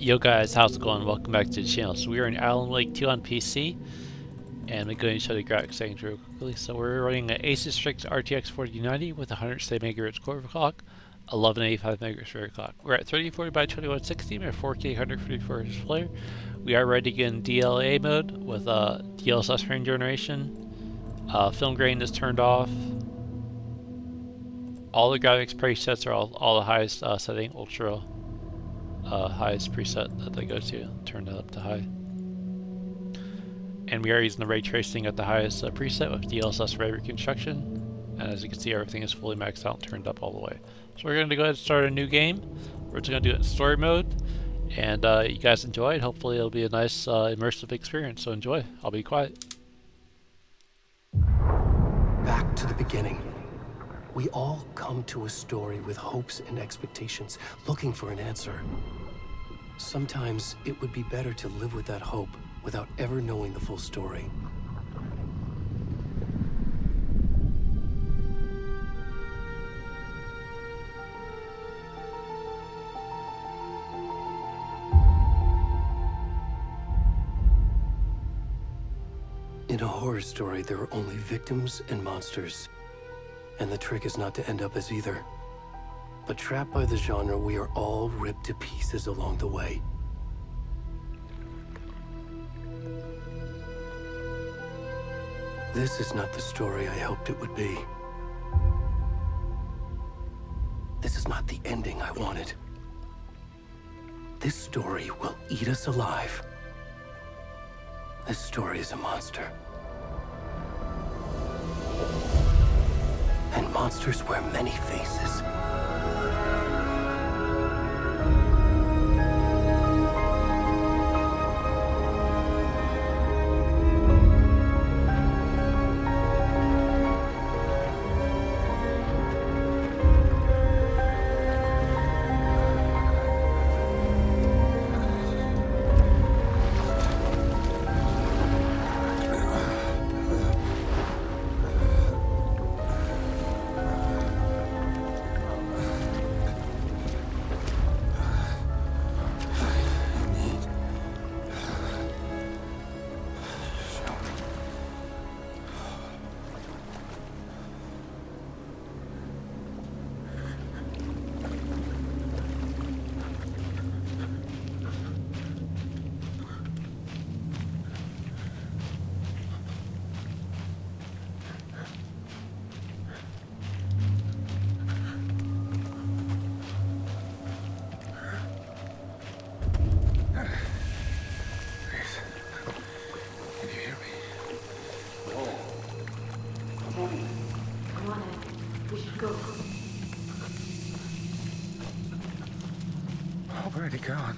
Yo guys, how's it going? Welcome back to the channel. So we are in Alan Wake 2 on PC, and I'm going to show you the graphics settings real quickly. So we're running an Asus Strix RTX 4090 with 170 MHz core clock, 1185 MHz rear clock. We're at 3040 by 2160 and 4K 144 Hz player. We are running in DLAA mode with DLSS frame generation. Film grain is turned off. All the graphics presets are all the highest setting, ultra. Highest preset that they go to, turn that up to high. And we are using the ray tracing at the highest preset with DLSS ray reconstruction. And as you can see, everything is fully maxed out and turned up all the way. So we're going to go ahead and start a new game. We're just going to do it in story mode. And you guys enjoy it. Hopefully it'll be a nice immersive experience. So enjoy. I'll be quiet. Back to the beginning. We all come to a story with hopes and expectations, looking for an answer. Sometimes it would be better to live with that hope without ever knowing the full story. In a horror story, there are only victims and monsters. And the trick is not to end up as either. But trapped by the genre, we are all ripped to pieces along the way. This is not the story I hoped it would be. This is not the ending I wanted. This story will eat us alive. This story is a monster. And monsters wear many faces. Where'd he gone?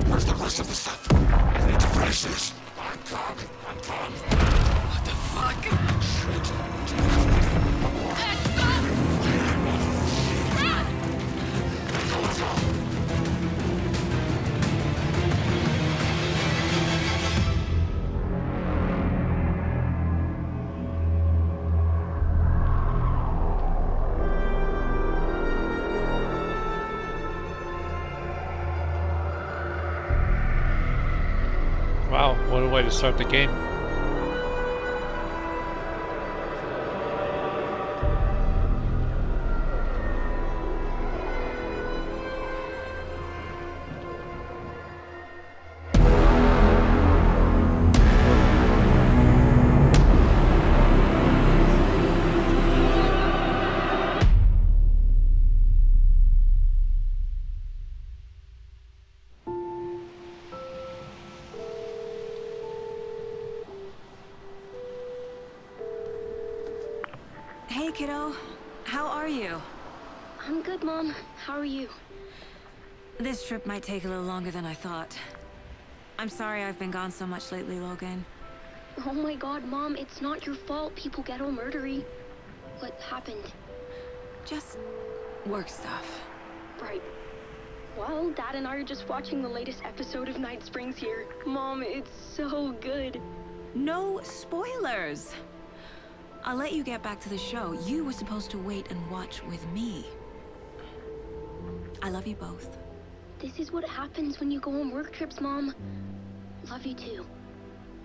Where's the rest of the stuff? I need to finish this. I'm coming. What the fuck? Shit. Let's go! Wow, what a way to start the game. Hey, kiddo. How are you? I'm good, Mom. How are you? This trip might take a little longer than I thought. I'm sorry I've been gone so much lately, Logan. Oh my god, Mom, it's not your fault people get all murdery. What happened? Just work stuff. Right. Well, Dad and I are just watching the latest episode of Night Springs here. Mom, it's so good. No spoilers! I'll let you get back to the show. You were supposed to wait and watch with me. I love you both. This is what happens when you go on work trips, Mom. Love you too.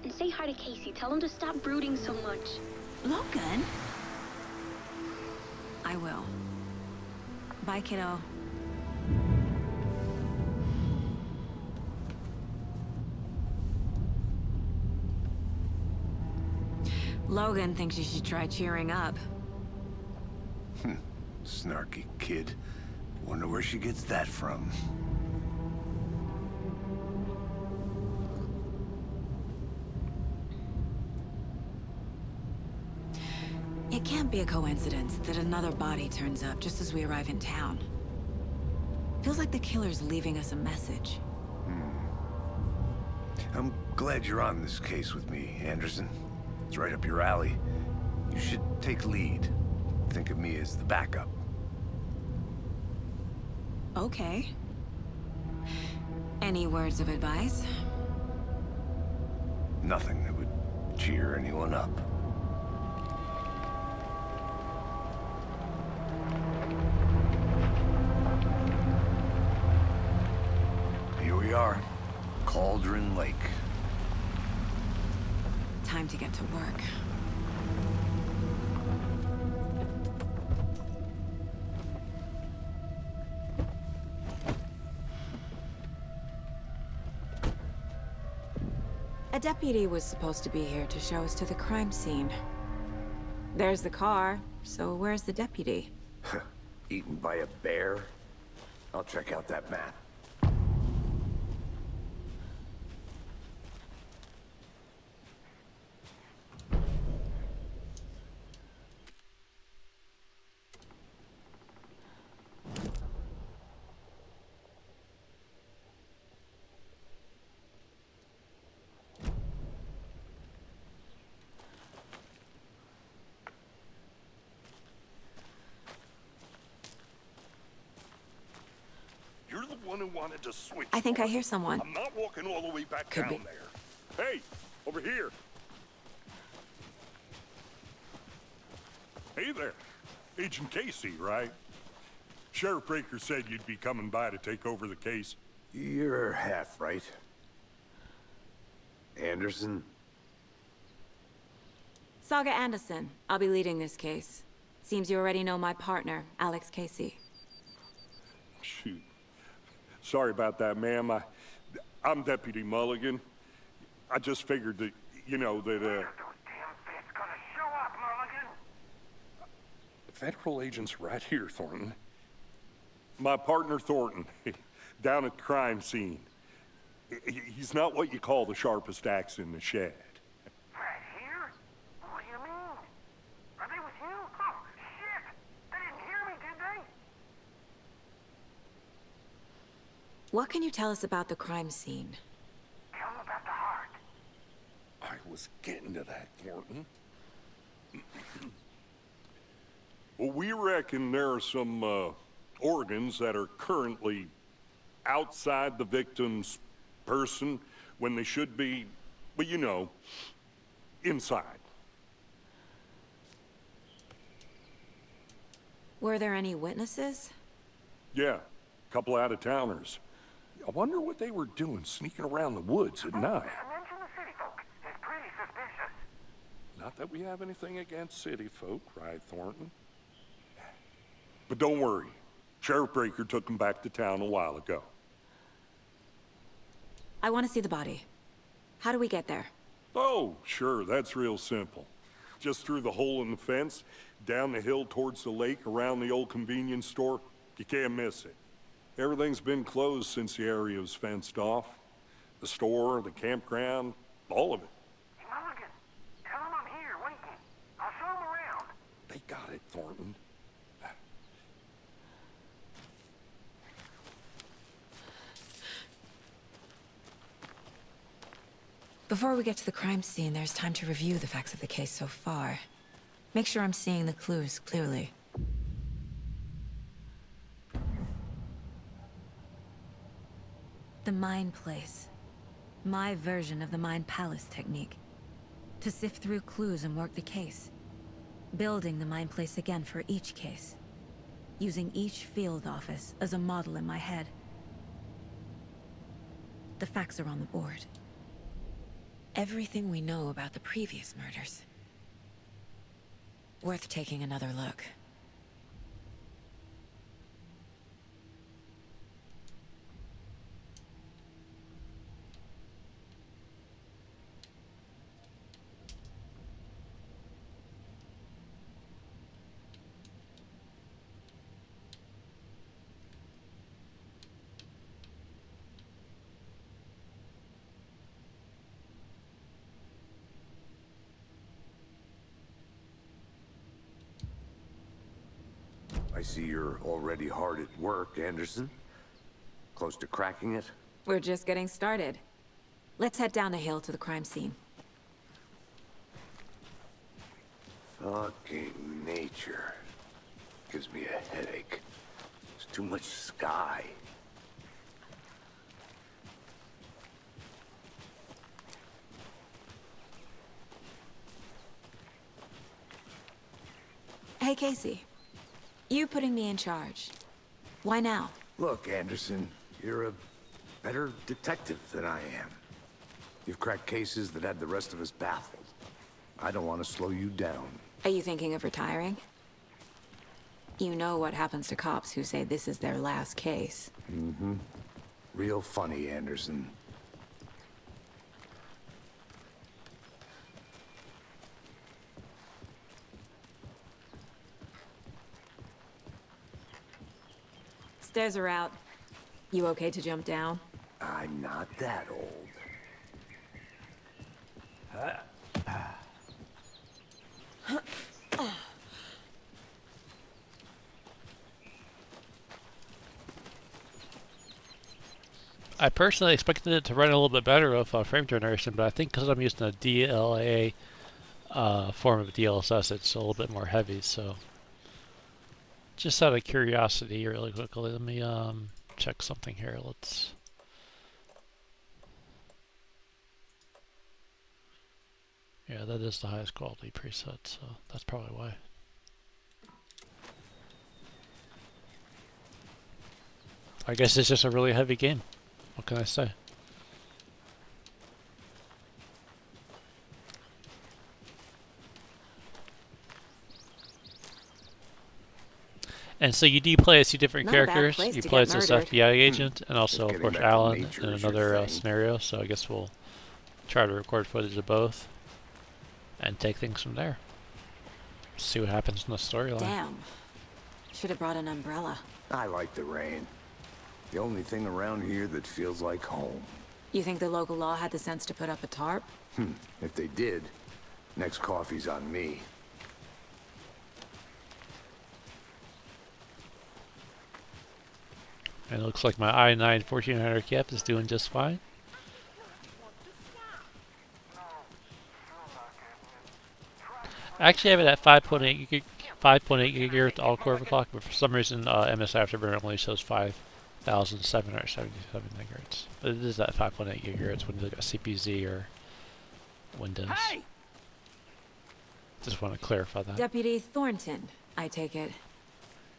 And say hi to Casey. Tell him to stop brooding so much. Logan? I will. Bye, kiddo. Logan thinks you should try cheering up. Snarky kid. Wonder where she gets that from. It can't be a coincidence that another body turns up just as we arrive in town. Feels like the killer's leaving us a message. I'm glad you're on this case with me, Anderson. It's right up your alley. You should take lead. Think of me as the backup. Okay. Any words of advice? Nothing that would cheer anyone up. Here we are. Cauldron Lake. Time to get to work. A deputy was supposed to be here to show us to the crime scene. There's the car, so where's the deputy? Eaten by a bear? I'll check out that map. You're the one who wanted to switch. I think I hear someone. I'm not walking all the way back Could down be. there. Hey, over here. Hey there. Agent Casey, right? Sheriff Breaker said you'd be coming by to take over the case. You're half right. Anderson? Saga Anderson. I'll be leading this case. Seems you already know my partner, Alex Casey. Shoot. Sorry about that, ma'am. I'm Deputy Mulligan. I just figured that, you know, that, Federal agent's right here, Thornton. My partner, Thornton, down at the crime scene. He's not what you call the sharpest axe in the shed. Right here? What can you tell us about the crime scene? Tell him about the heart. I was getting to that, Thornton. Well, we reckon there are some organs that are currently outside the victim's person when they should be, well, you know, inside. Were there any witnesses? Yeah, a couple out-of-towners. I wonder what they were doing sneaking around the woods at night. Mention the city folk. It's pretty suspicious. Not that we have anything against city folk, right, Thornton? But don't worry. Sheriff Breaker took them back to town a while ago. I want to see the body. How do we get there? Oh, sure, that's real simple. Just through the hole in the fence, down the hill towards the lake, around the old convenience store. You can't miss it. Everything's been closed since the area was fenced off. The store, the campground, all of it. Hey, Mulligan, tell him I'm here waiting. I'll show him around. They got it, Thornton. Before we get to the crime scene, there's time to review the facts of the case so far. Make sure I'm seeing the clues clearly. The Mind Place. My version of the Mind Palace technique. To sift through clues and work the case. Building the Mind Place again for each case. Using each field office as a model in my head. The facts are on the board. Everything we know about the previous murders. Worth taking another look. I see you're already hard at work, Anderson. Close to cracking it? We're just getting started. Let's head down the hill to the crime scene. Fucking nature. Gives me a headache. There's too much sky. Hey, Casey. You putting me in charge. Why now? Look, Anderson, you're a better detective than I am. You've cracked cases that had the rest of us baffled. I don't want to slow you down. Are you thinking of retiring? You know what happens to cops who say this is their last case. Mm-hmm. Real funny, Anderson. Stairs are out. You okay to jump down? I'm not that old. I personally expected it to run a little bit better with frame generation, but I think because I'm using a DLAA form of DLSS, it's a little bit more heavy. So, just out of curiosity, really quickly, let me check something here. Let's. Yeah, that is the highest quality preset, so that's probably why. I guess it's just a really heavy game. What can I say? And so you do play as two different characters. You play as this FBI agent, and also, of course, Alan in another scenario. So I guess we'll try to record footage of both and take things from there. See what happens in the storyline. Damn. Should have brought an umbrella. I like the rain. The only thing around here that feels like home. You think the local law had the sense to put up a tarp? If they did, next coffee's on me. And it looks like my i9 1400 cap is doing just fine. I actually have it at 5.8 gigahertz all-core overclock, but for some reason MS Afterburner only shows 5,777 megahertz. But it is at 5.8 gigahertz when you look at CPZ or Windows. Hey! Just want to clarify that. Deputy Thornton, I take it.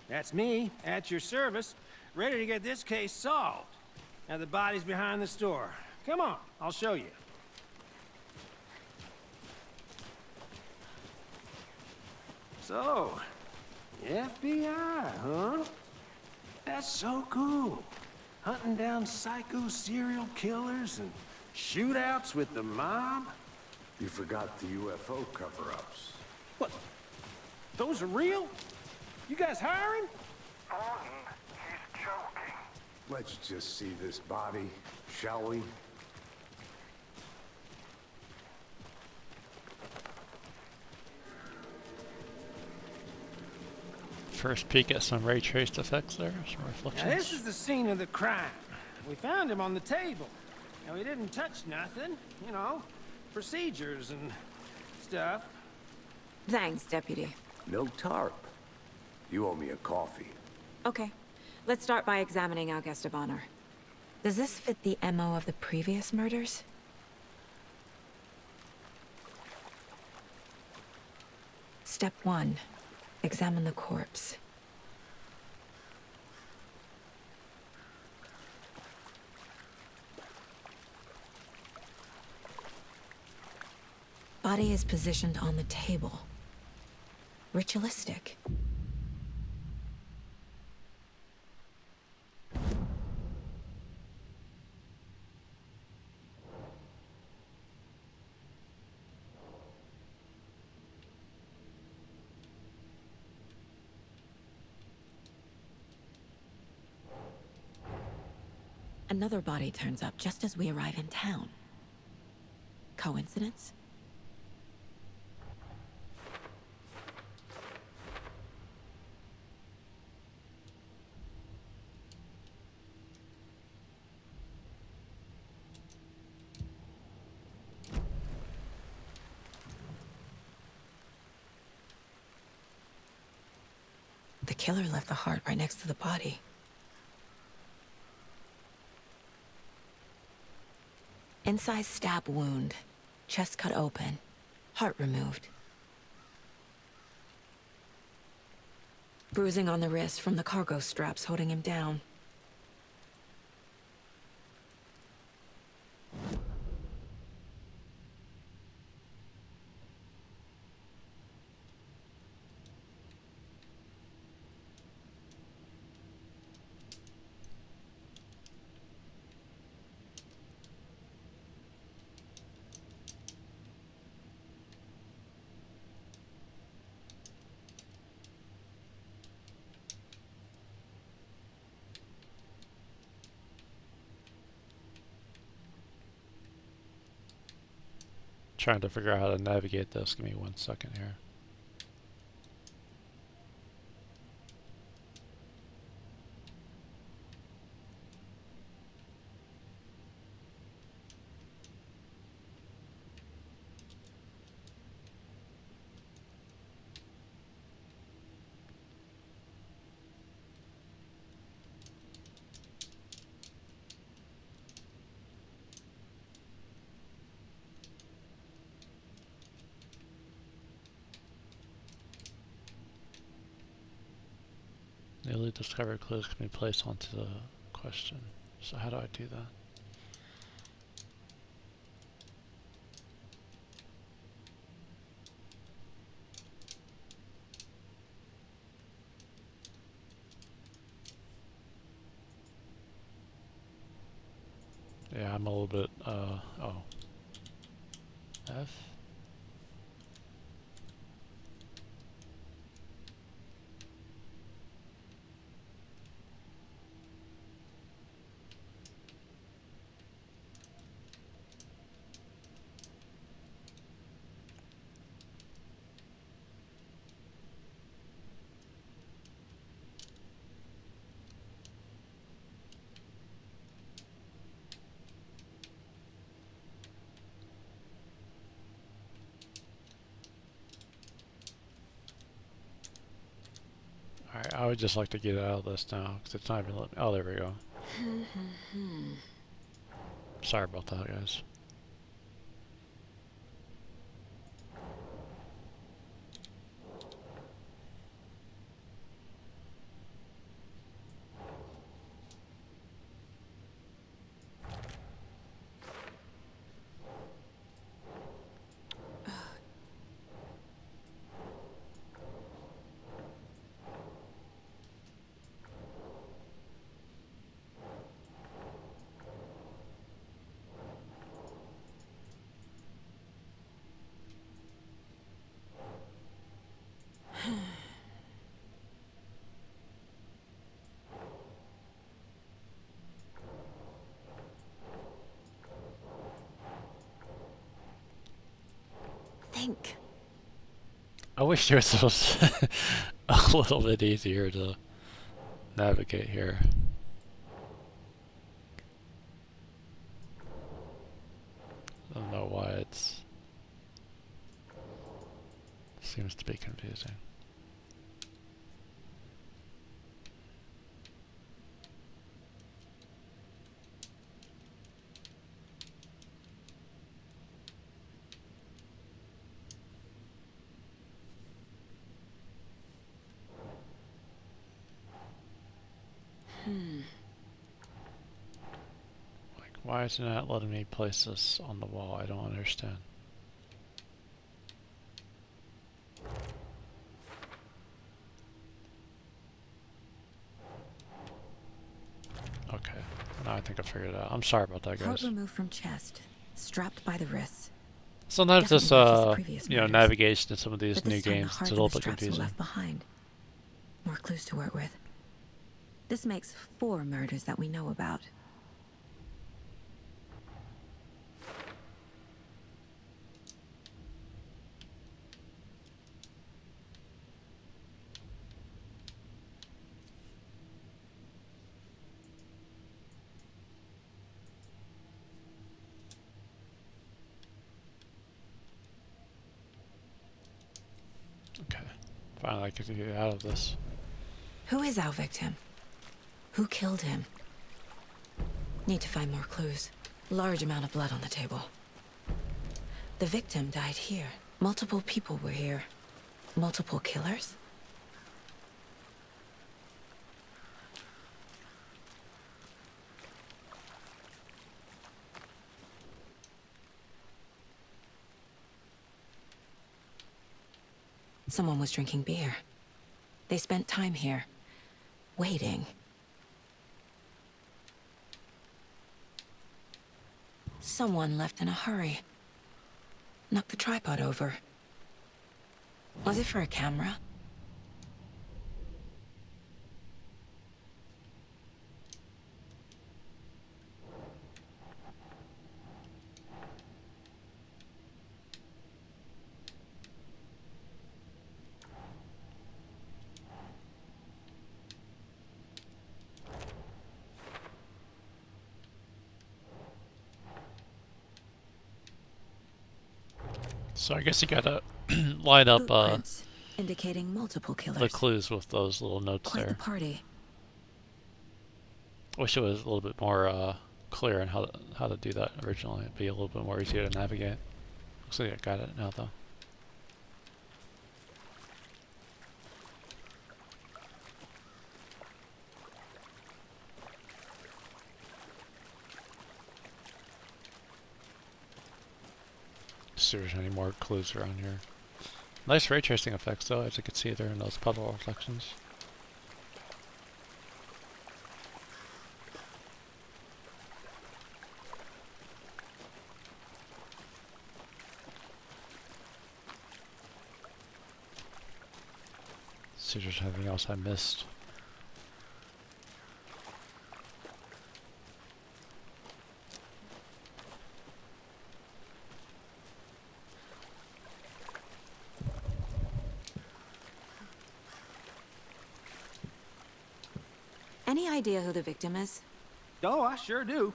That's me, at your service, ready to get this case solved. Now the body's behind the store. Come on, I'll show you. So, FBI, huh? That's so cool. Hunting down psycho serial killers and shootouts with the mob. You forgot the UFO cover-ups. What? Those are real? You guys hiring? Thornton, he's joking. Let's just see this body, shall we? First peek at some ray traced effects there, some Now reflections. this is the scene of the crime. We found him on the table. Now he didn't touch nothing, you know, procedures and stuff. Thanks, Deputy. No tarp. You owe me a coffee. Okay, let's start by examining our guest of honor. Does this fit the MO of the previous murders? Step 1. Examine the corpse. Body is positioned on the table. Ritualistic. Another body turns up just as we arrive in town. Coincidence? The killer left the heart right next to the body. Incised stab wound, chest cut open, heart removed. Bruising on the wrist from the cargo straps holding him down. Trying to figure out how to navigate this. Give me 1 second here. Newly discovered clues can be placed onto the question. So how do I do that? Yeah, I'm a little bit, oh. F? I would just like to get out of this now, because it's not even letting me. Oh, there we go. Sorry about that, guys. Think. I wish this was a little bit easier to navigate here. I don't know why it's seems to be confusing. Like, why is it not letting me place this on the wall? I don't understand. Okay, now I think I figured it out. I'm sorry about that, Heart guys. removed from chest, strapped by the wrists. Sometimes this, Definitely matches the previous you know, murders. navigation in some of these But new this time the games heart is a and little the bit straps were confusing. left behind. More clues to work with. This makes 4 murders that we know about. Okay, finally I can get out of this. Who is our victim? Who killed him? Need to find more clues. Large amount of blood on the table. The victim died here. Multiple people were here. Multiple killers? Someone was drinking beer. They spent time here, waiting. Someone left in a hurry. Knocked the tripod over. Was it for a camera? So I guess you gotta line up Footprints indicating multiple killers. the clues with those little notes Quite the there. party. Wish it was a little bit more clear on how to do that originally. It'd be a little bit more easier to navigate. Looks like I got it now though. See if there's any more clues around here. Nice ray tracing effects though, as you can see there in those puddle reflections. See if there's anything else I missed. Any idea who the victim is? Oh, I sure do.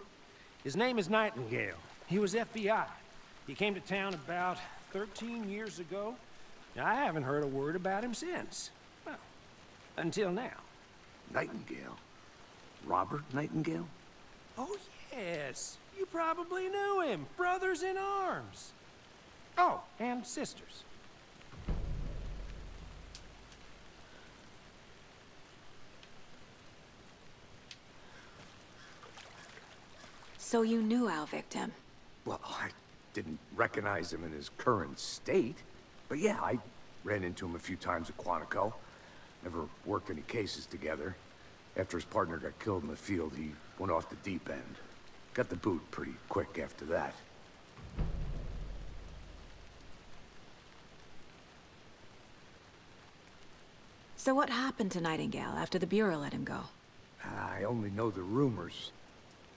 His name is Nightingale. He was FBI. He came to town about 13 years ago. I haven't heard a word about him since. Well, Until now. Nightingale? Robert Nightingale? Oh, yes. You probably knew him. Brothers in arms. Oh, and sisters. So you knew our victim? Well, I didn't recognize him in his current state. But yeah, I ran into him a few times at Quantico. Never worked any cases together. After his partner got killed in the field, he went off the deep end. Got the boot pretty quick after that. So what happened to Nightingale after the Bureau let him go? I only know the rumors.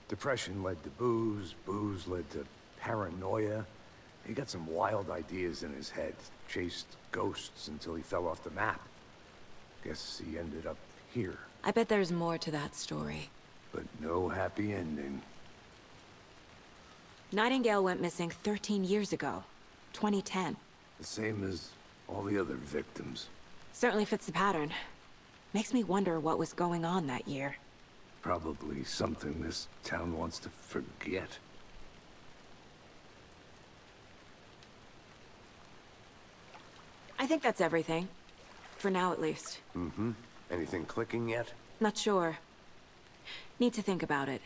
Depression led to booze, booze led to paranoia. He got some wild ideas in his head, chased ghosts until he fell off the map. Guess he ended up here. I bet there's more to that story. But no happy ending. Nightingale went missing 13 years ago, 2010. The same as all the other victims. Certainly fits the pattern. Makes me wonder what was going on that year. Probably something this town wants to forget. I think that's everything. For now, at least. Mm-hmm. Anything clicking yet? Not sure. Need to think about it.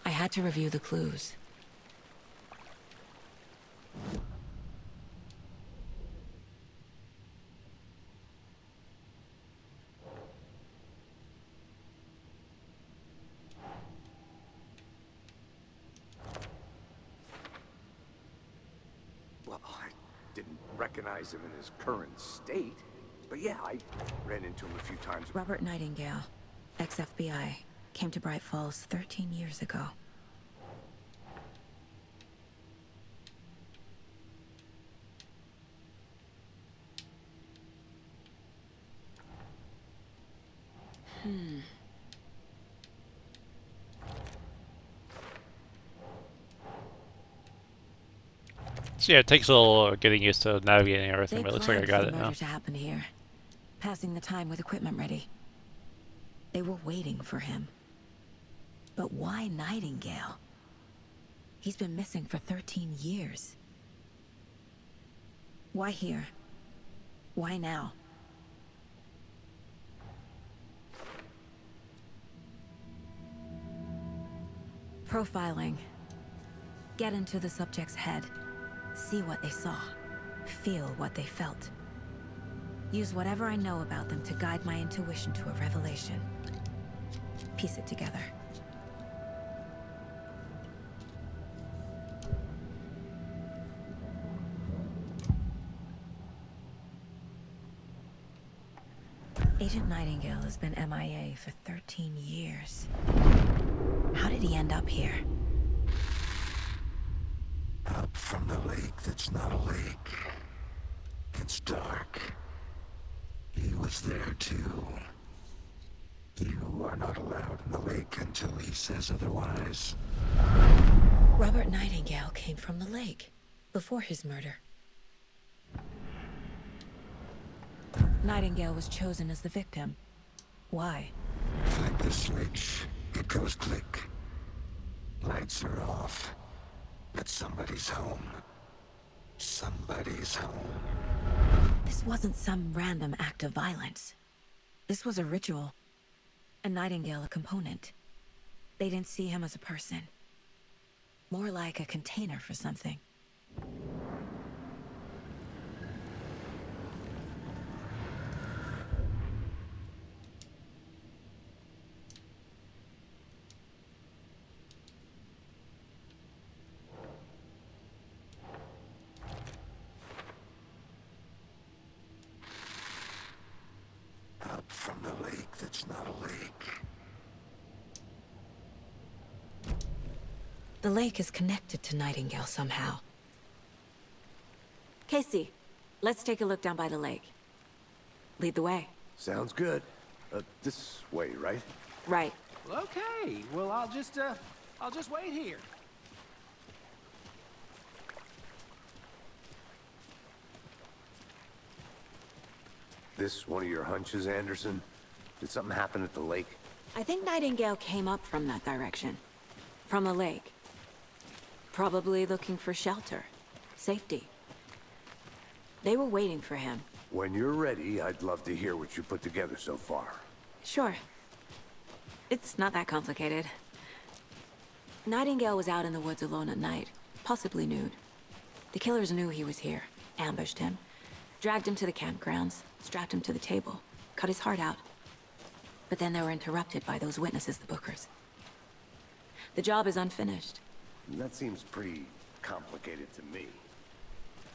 I had to review the clues. Well, I didn't recognize him in his current state. But yeah, I ran into him a few times. Robert Nightingale, ex-FBI, came to Bright Falls 13 years ago. So yeah, it takes a little getting used to navigating everything, They but it looks like I planned got for it the now. murder to happen here, passing the time with equipment ready. They were waiting for him. But why Nightingale? He's been missing for 13 years. Why here? Why now? Profiling. Get into the subject's head. See what they saw. Feel what they felt. Use whatever I know about them to guide my intuition to a revelation. Piece it together. Agent Nightingale has been MIA for 13 years. How did he end up here? Up from the lake that's not a lake. It's dark. He was there too. You are not allowed in the lake until he says otherwise. Robert Nightingale came from the lake, before his murder. Nightingale was chosen as the victim. Why? Flick the switch, it goes click. Lights are off. But somebody's home. Somebody's home. This wasn't some random act of violence. This was a ritual. And Nightingale a component. They didn't see him as a person. More like a container for something. Up from the lake that's not a lake. The lake is connected to Nightingale somehow. Casey, let's take a look down by the lake. Lead the way. Sounds good. This way, right? Right. Well, okay. Well, I'll just wait here. This one of your hunches, Anderson? Did something happen at the lake? I think Nightingale came up from that direction. From the lake. Probably looking for shelter. Safety. They were waiting for him. When you're ready, I'd love to hear what you put together so far. Sure. It's not that complicated. Nightingale was out in the woods alone at night, possibly nude. The killers knew he was here, ambushed him, dragged him to the campgrounds, strapped him to the table, cut his heart out. But then they were interrupted by those witnesses, the Bookers. The job is unfinished. That seems pretty complicated to me.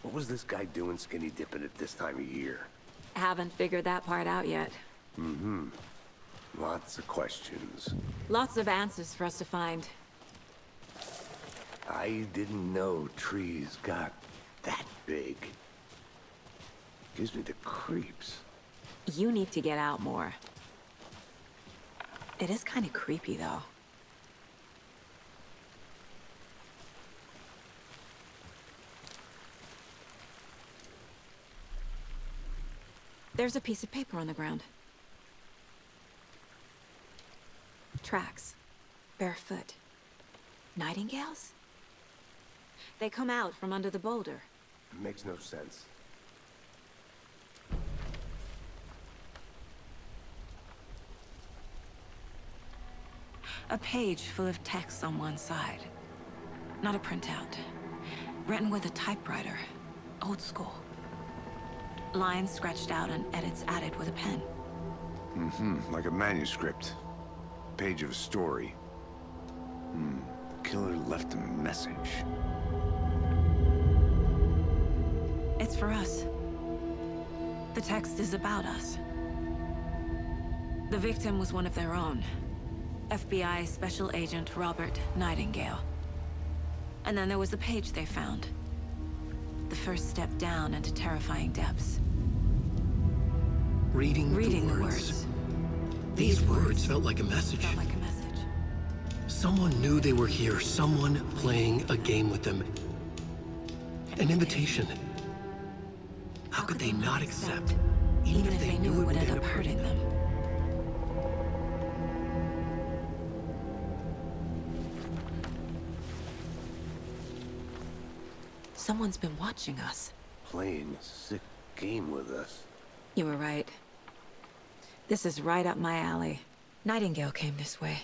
What was this guy doing skinny dipping at this time of year? Haven't figured that part out yet. Lots of questions. Lots of answers for us to find. I didn't know trees got that big. Gives me the creeps. You need to get out more. It is kind of creepy, though. There's a piece of paper on the ground. Tracks. Barefoot. Nightingales? They come out from under the boulder. Makes no sense. A page full of text on one side. Not a printout. Written with a typewriter. Old school. Lines scratched out and edits added with a pen. Like a manuscript. Page of a story. Killer left a message. It's for us. The text is about us. The victim was one of their own. FBI Special Agent Robert Nightingale. And then there was the page they found. The first step down into terrifying depths. Reading Reading the words. These words felt like a message. Felt like a message. Someone knew they were here, someone playing a game with them. An invitation. How could they not accept, even if they knew it would end up hurting them? Someone's been watching us. Playing a sick game with us. You were right. This is right up my alley. Nightingale came this way.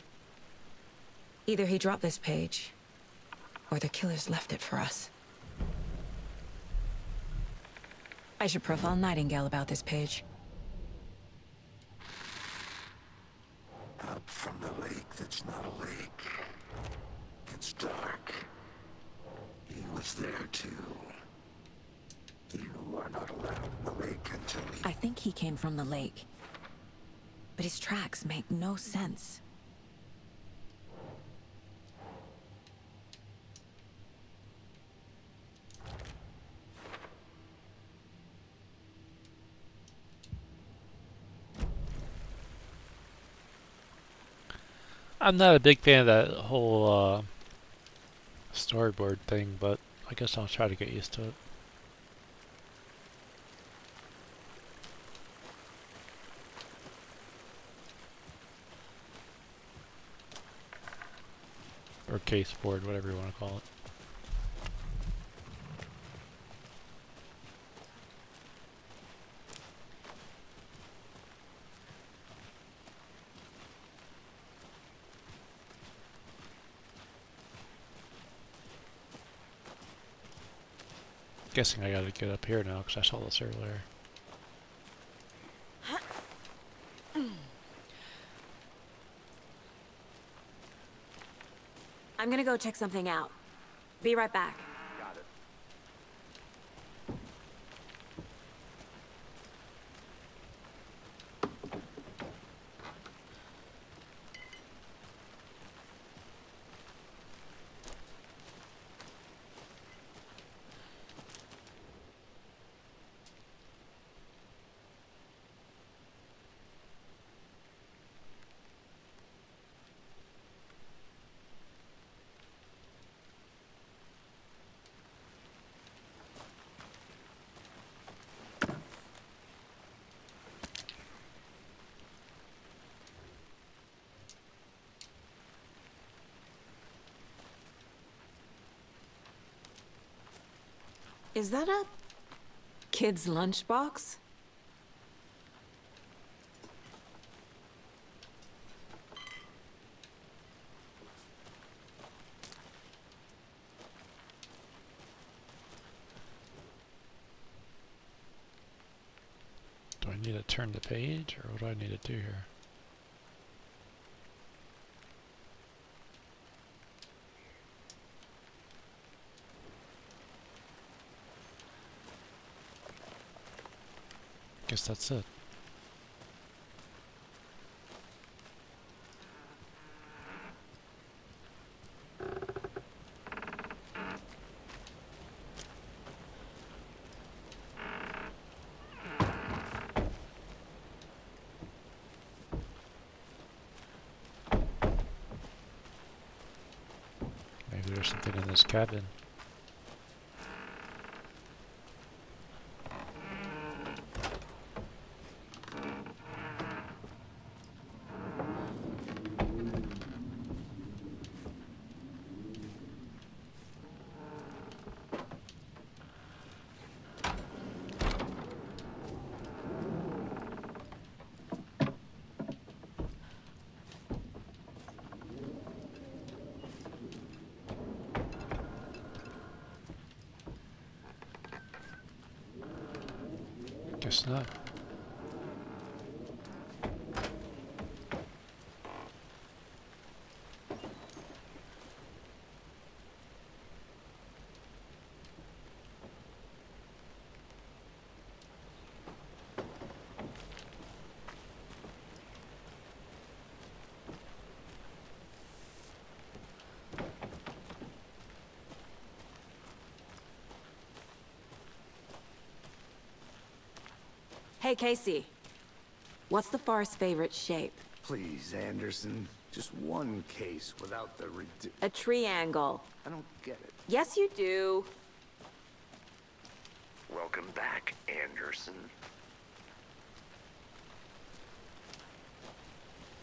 Either he dropped this page, or the killers left it for us. I should profile Nightingale about this page. Up from the lake that's not a lake. It's dark. He was there too. You are not allowed in the lake until he... I think he came from the lake. But his tracks make no sense. I'm not a big fan of that whole storyboard thing, but I guess I'll try to get used to it. Or caseboard, whatever you want to call it. Guessing I gotta get up here now because I saw this earlier. I'm gonna go check something out. Be right back. Got it. Is that a kid's lunchbox? Do I need to turn the page, or what do I need to do here? Guess that's it. Maybe there's something in this cabin. Guess not. Hey, Casey. What's the far's favorite shape? Please, Anderson. Just one case without the A triangle. I don't get it. Yes, you do. Welcome back, Anderson.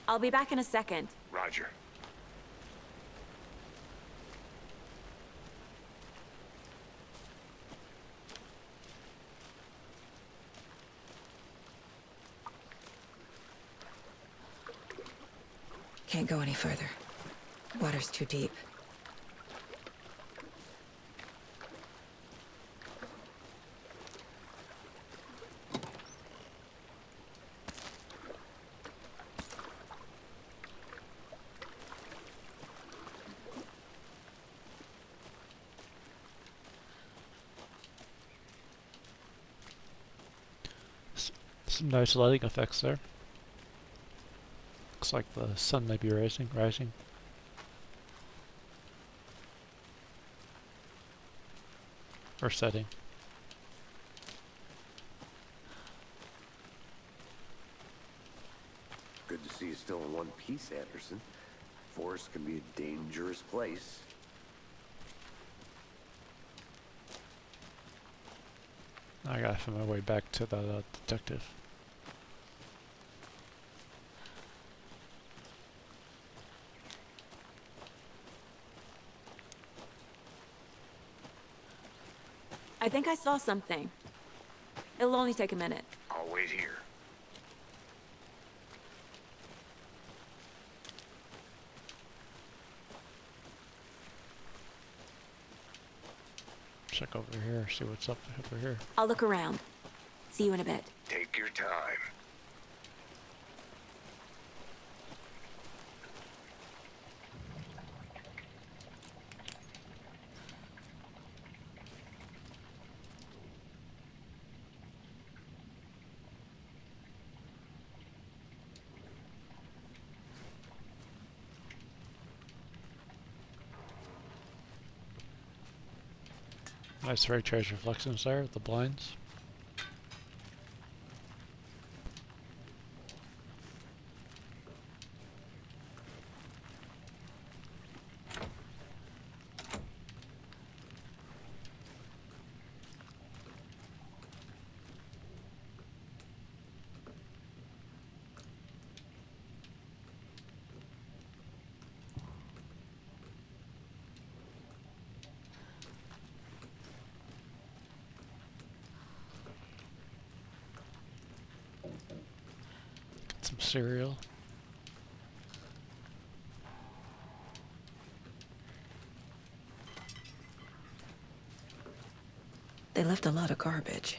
I'll be back in a second. Roger. Can't go any further. Water's too deep. Some nice lighting effects there. Looks like the sun may be rising. Or setting. Good to see you still in one piece, Anderson. Forest can be a dangerous place. I gotta find my way back to the detective. I think I saw something. It'll only take a minute. I'll wait here. Check over here, see what's up over here. I'll look around. See you in a bit. Take your time. Nice ray trace reflections there with the blinds. cereal. They left a lot of garbage.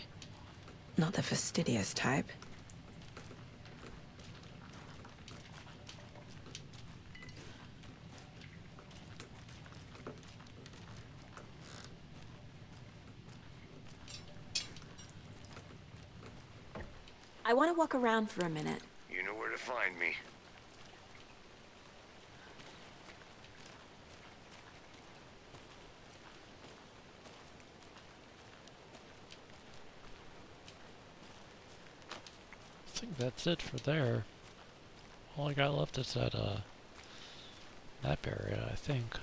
Not the fastidious type. I want to walk around for a minute. You know where to find me. I think that's it for there. All I got left is that map area, I think.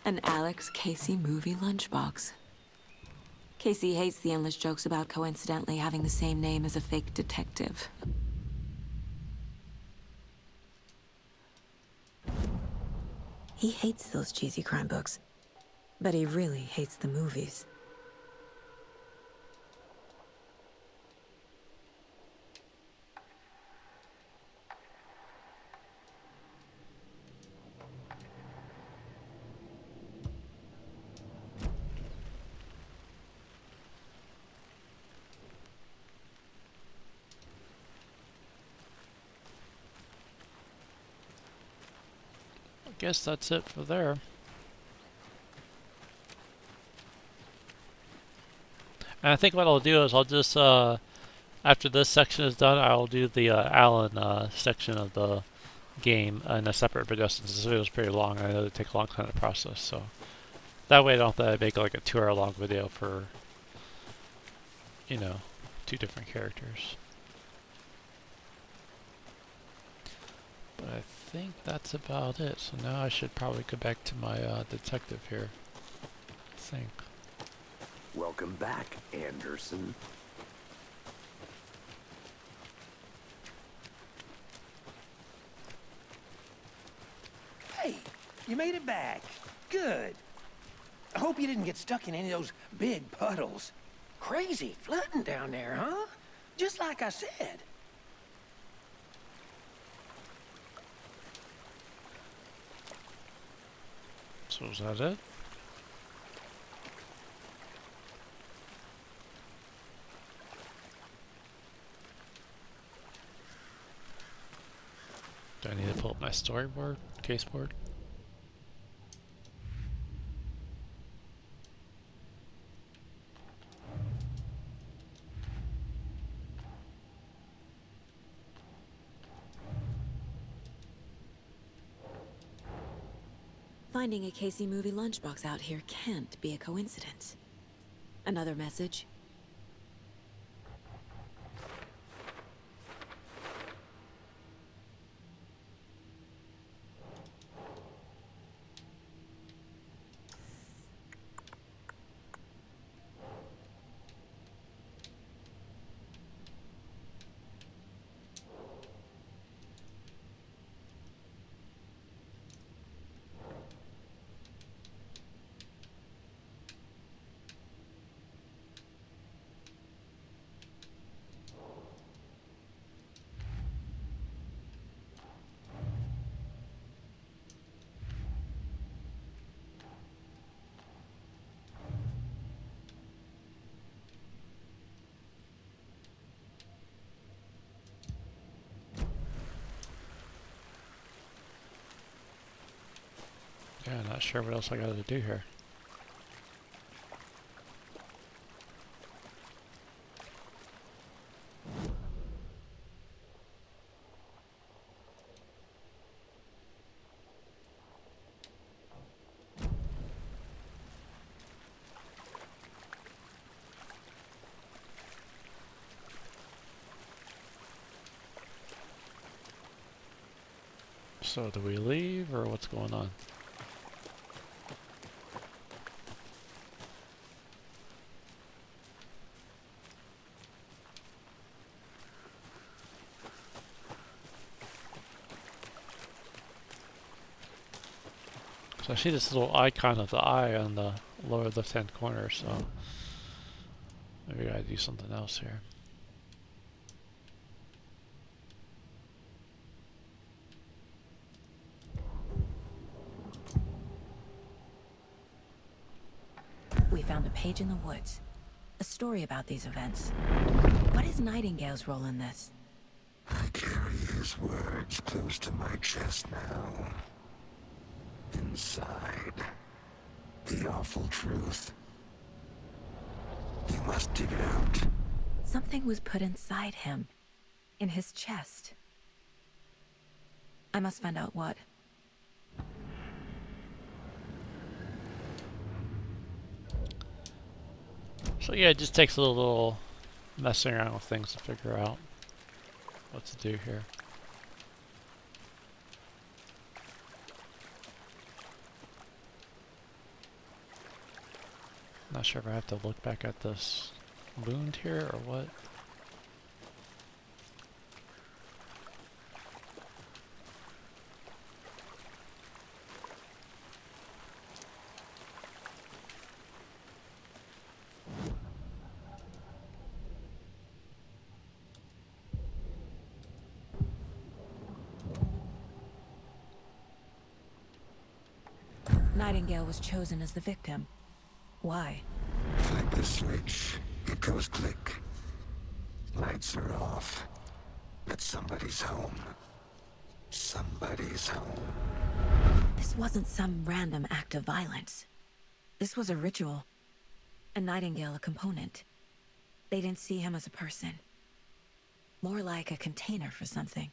An Alex Casey movie lunchbox. Casey hates the endless jokes about coincidentally having the same name as a fake detective. He hates those cheesy crime books, but he really hates the movies. I guess that's it for there. And I think what I'll do is I'll just, after this section is done, I'll do the Alan section of the game in a separate video since this video is pretty long. I know it would take a long time to process, so that way I don't have to make like a 2-hour long video for, you know, 2 different characters. But I think that's about it. So now I should probably go back to my detective here. I think. Welcome back, Anderson. Hey, you made it back. Good. I hope you didn't get stuck in any of those big puddles. Crazy flooding down there, huh? Just like I said. So is that it? Do I need to pull up my storyboard, caseboard? Finding a Casey movie lunchbox out here can't be a coincidence. Another message? Yeah, not sure what else I gotta do here. So do we leave, or what's going on? So I see this little icon of the eye on the lower left-hand corner, so maybe I gotta do something else here. We found a page in the woods. A story about these events. What is Nightingale's role in this? I carry his words close to my chest now. Inside, the awful truth. You must dig it out. Something was put inside him. In his chest. I must find out what. So yeah, it just takes a little messing around with things to figure out what to do here. Not sure if I have to look back at this wound here or what. Nightingale was chosen as the victim. Why? Like the switch, it goes click. Lights are off. But somebody's home. Somebody's home. This wasn't some random act of violence. This was a ritual. And Nightingale a component. They didn't see him as a person. More like a container for something.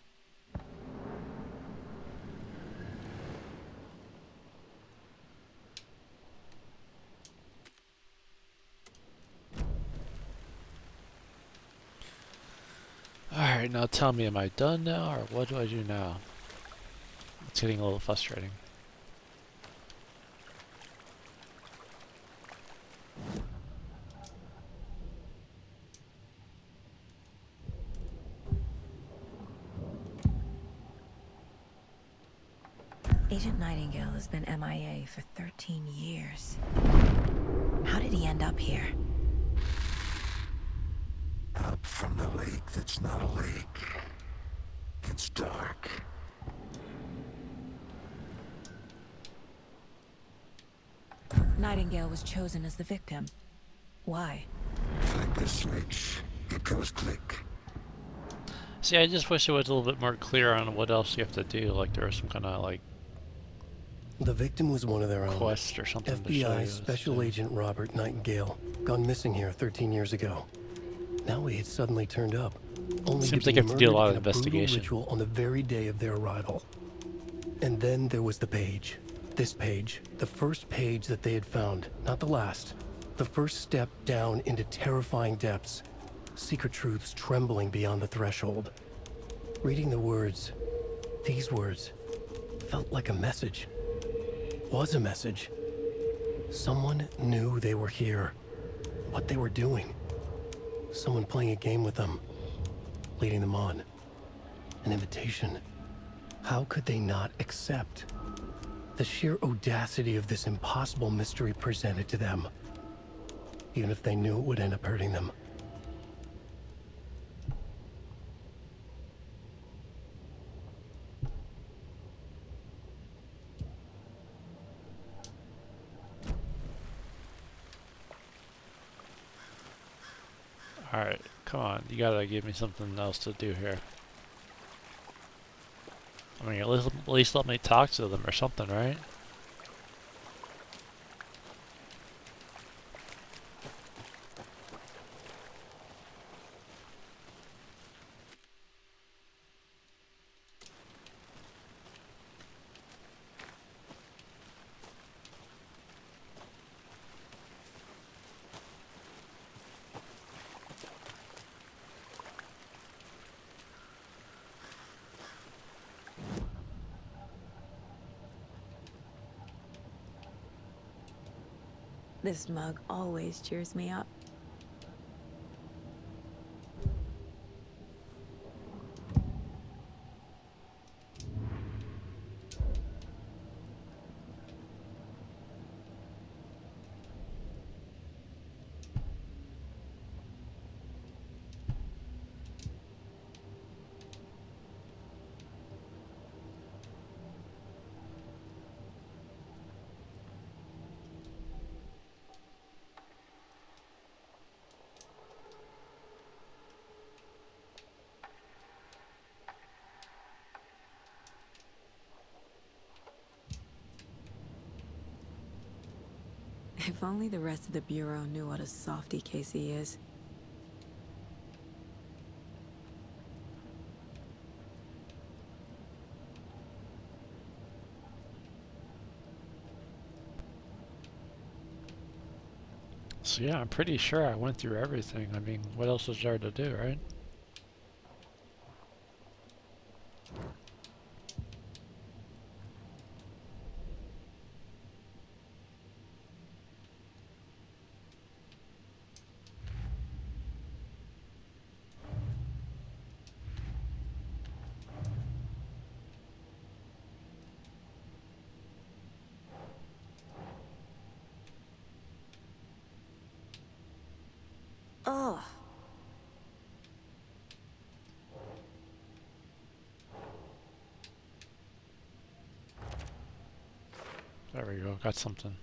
Alright, now tell me, am I done now, or what do I do now? It's getting a little frustrating. Agent Nightingale has been MIA for 13 years. How did he end up here? Up from the lake that's not a lake. It's dark. Nightingale was chosen as the victim. Why? Like the switch, it goes click. See, I just wish it was a little bit more clear on what else you have to do, like there was some kind of like The victim was one of their own. quest or something to show FBI you. Special Agent Robert Nightingale, gone missing here 13 years ago. Now he had suddenly turned up, only Seems to like be you have to do a murdered lot in of brutal investigation. ritual on the very day of their arrival. And then there was the page. This page, the first page that they had found, not the last. The first step down into terrifying depths. Secret truths trembling beyond the threshold. Reading the words, these words, felt like a message. Was a message. Someone knew they were here. What they were doing. Someone playing a game with them. Leading them on. An invitation. How could they not accept? The sheer audacity of this impossible mystery presented to them. Even if they knew it would end up hurting them. Alright, come on, you gotta give me something else to do here. I mean, at least let me talk to them or something, right? This mug always cheers me up. If only the rest of the Bureau knew what a softy Casey is. So yeah, I'm pretty sure I went through everything. I mean, what else is there to do, right? Oh. There we go, got something.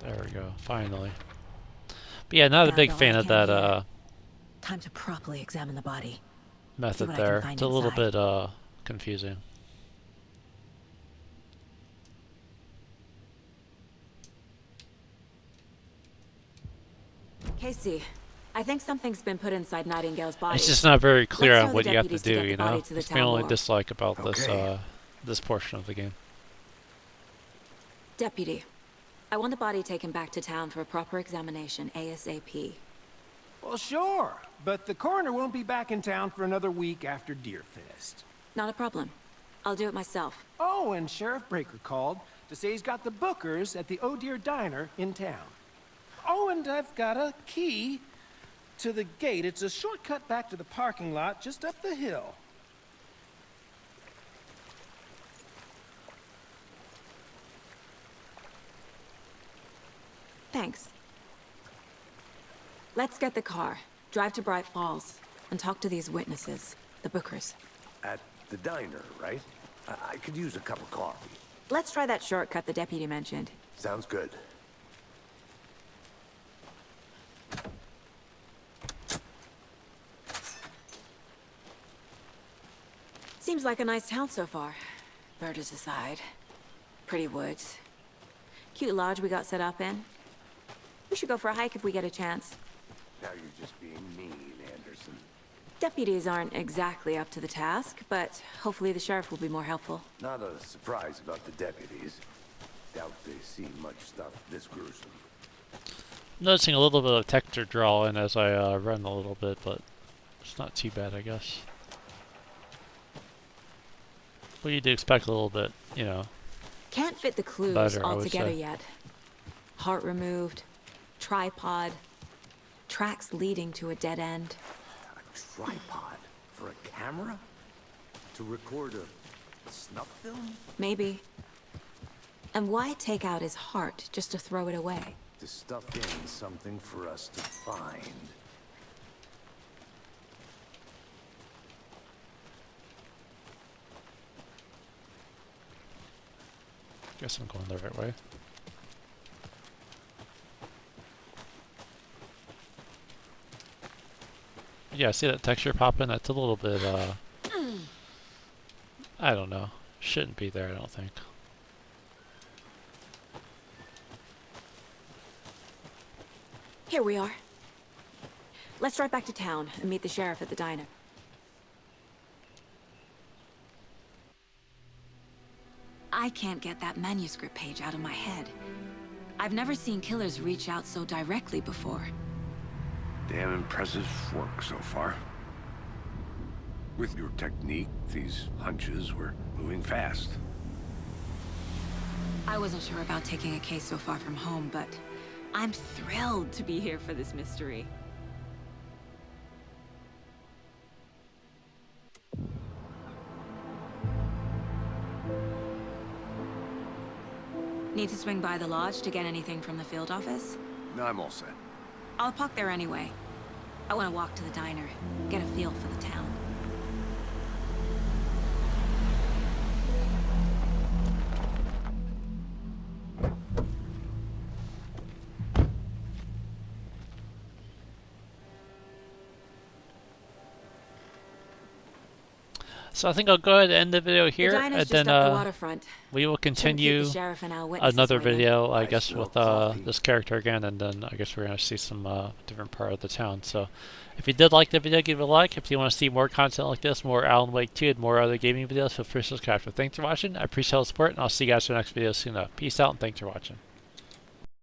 There we go, finally. But yeah, not a big fan of that Time to properly examine the body. method there. It's a little bit confusing. Casey, I think something's been put inside Nightingale's body. It's just not very clear Let's on tell what the you have to deputies to do, get the you know? body to the That's my town only morgue. dislike about this Okay. this portion of the game. Deputy, I want the body taken back to town for a proper examination ASAP. Well, sure. But the coroner won't be back in town for another week after Deerfest. Not a problem. I'll do it myself. Oh, and Sheriff Breaker called to say he's got the Bookers at the Oh Dear Diner in town. Oh, and I've got a key to the gate. It's a shortcut back to the parking lot just up the hill. Thanks. Let's get the car, drive to Bright Falls, and talk to these witnesses, the Bookers. At the diner, right? I could use a cup of coffee. Let's try that shortcut the deputy mentioned. Sounds good. Seems like a nice town so far. Murders aside. Pretty woods. Cute lodge we got set up in. We should go for a hike if we get a chance. Now you're just being mean, Anderson. Deputies aren't exactly up to the task, but hopefully the sheriff will be more helpful. Not a surprise about the deputies. Doubt they've seen much stuff this gruesome. Noticing a little bit of texture draw in as I run a little bit, but it's not too bad, I guess. But you do expect a little bit, you know. Can't fit the clues Better, I all would together say. yet. Heart removed, tripod, tracks leading to a dead end. A tripod for a camera? To record a snuff film? Maybe. And why take out his heart just to throw it away? To stuff in something for us to find. Guess I'm going the right way. Yeah, see that texture popping? That's a little bit, I don't know. Shouldn't be there, I don't think. Here we are. Let's drive back to town and meet the sheriff at the diner. I can't get that manuscript page out of my head. I've never seen killers reach out so directly before. Damn impressive work so far. With your technique, these hunches were moving fast. I wasn't sure about taking a case so far from home, but I'm thrilled to be here for this mystery. Need to swing by the lodge to get anything from the field office? No, I'm all set. I'll park there anyway. I want to walk to the diner, get a feel for the town. So I think I'll go ahead and end the video here, The and diner's then just up the waterfront. we will Shouldn't keep continue the sheriff and our witnesses another waiting. video, I I guess, smell with coffee. this character again, and then I guess we're going to see some different part of the town. So if you did like the video, give it a like. If you want to see more content like this, more Alan Wake 2, and more other gaming videos, feel free to subscribe. So thanks for watching. I appreciate all the support, and I'll see you guys in the next video soon. Peace out, and thanks for watching.